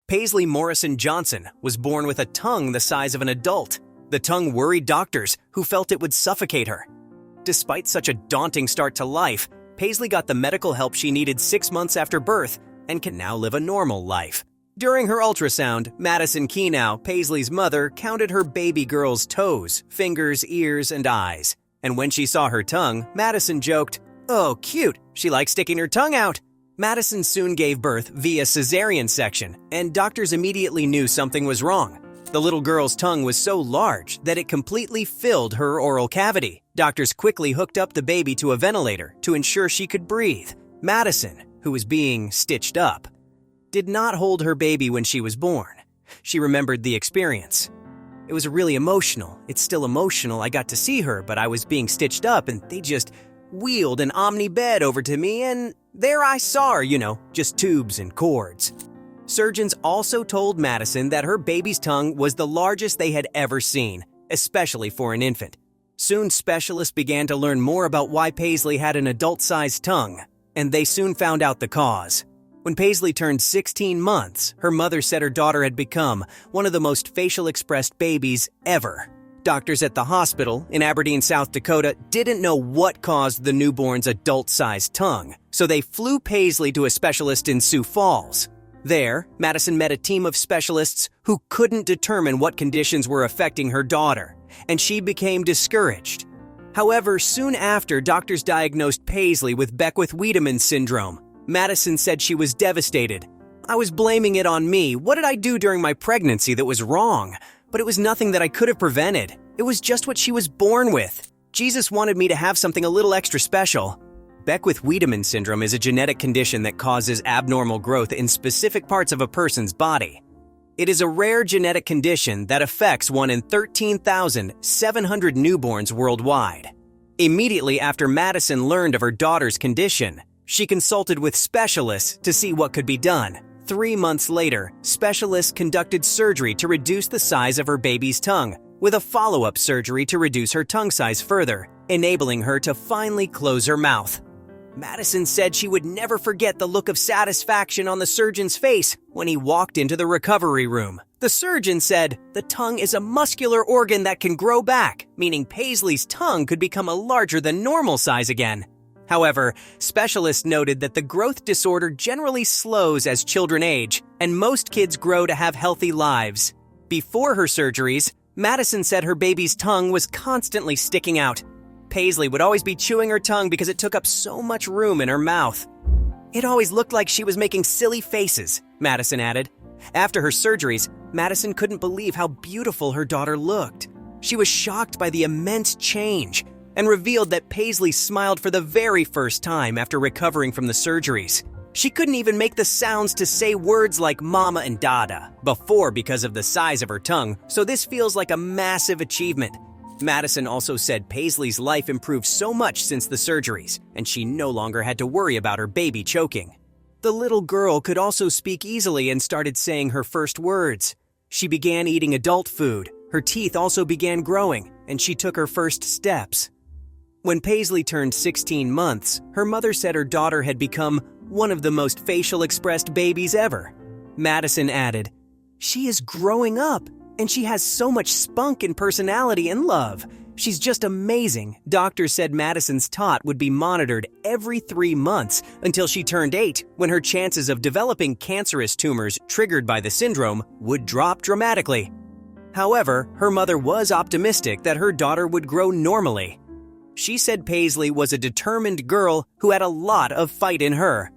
Paisley Morrison Johnson was born with a tongue the size of an adult. The tongue worried doctors, who felt it would suffocate her. Despite such a daunting start to life, Paisley got the medical help she needed 6 months after birth and can now live a normal life. During her ultrasound, Madison Kenow, Paisley's mother, counted her baby girl's toes, fingers, ears, and eyes. And when she saw her tongue, Madison joked, "Oh, cute, she likes sticking her tongue out." Madison soon gave birth via cesarean section, and doctors immediately knew something was wrong. The little girl's tongue was so large that it completely filled her oral cavity. Doctors quickly hooked up the baby to a ventilator to ensure she could breathe. Madison, who was being stitched up, did not hold her baby when she was born. She remembered the experience. "It was really emotional. It's still emotional. I got to see her, but I was being stitched up and they just wheeled an Omni bed over to me and there I saw her, just tubes and cords." Surgeons also told Madison that her baby's tongue was the largest they had ever seen, especially for an infant. Soon specialists began to learn more about why Paisley had an adult-sized tongue, and they soon found out the cause. When Paisley turned 16 months, her mother said her daughter had become one of the most facial expressed babies ever. Doctors at the hospital in Aberdeen, South Dakota, didn't know what caused the newborn's adult-sized tongue, so they flew Paisley to a specialist in Sioux Falls. There, Madison met a team of specialists who couldn't determine what conditions were affecting her daughter, and she became discouraged. However, soon after, doctors diagnosed Paisley with Beckwith-Wiedemann syndrome. Madison said she was devastated. "I was blaming it on me. What did I do during my pregnancy that was wrong? But it was nothing that I could have prevented. It was just what she was born with. Jesus wanted me to have something a little extra special." Beckwith-Wiedemann syndrome is a genetic condition that causes abnormal growth in specific parts of a person's body. It is a rare genetic condition that affects 1 in 13,700 newborns worldwide. Immediately after Madison learned of her daughter's condition, she consulted with specialists to see what could be done. 3 months later, specialists conducted surgery to reduce the size of her baby's tongue, with a follow-up surgery to reduce her tongue size further, enabling her to finally close her mouth. Madison said she would never forget the look of satisfaction on the surgeon's face when he walked into the recovery room. The surgeon said, "The tongue is a muscular organ that can grow back," meaning Paisley's tongue could become a larger than normal size again. However, specialists noted that the growth disorder generally slows as children age, and most kids grow to have healthy lives. Before her surgeries, Madison said her baby's tongue was constantly sticking out. Paisley would always be chewing her tongue because it took up so much room in her mouth. "It always looked like she was making silly faces," Madison added. After her surgeries, Madison couldn't believe how beautiful her daughter looked. She was shocked by the immense change and revealed that Paisley smiled for the very first time after recovering from the surgeries. She couldn't even make the sounds to say words like mama and dada before because of the size of her tongue, so this feels like a massive achievement. Madison also said Paisley's life improved so much since the surgeries, and she no longer had to worry about her baby choking. The little girl could also speak easily and started saying her first words. She began eating adult food, her teeth also began growing, and she took her first steps. When Paisley turned 16 months, her mother said her daughter had become one of the most facial expressed babies ever. Madison added, "She is growing up, and she has so much spunk and personality and love. She's just amazing." Doctors said Madison's tot would be monitored every 3 months until she turned 8, when her chances of developing cancerous tumors triggered by the syndrome would drop dramatically. However, her mother was optimistic that her daughter would grow normally. She said Paisley was a determined girl who had a lot of fight in her.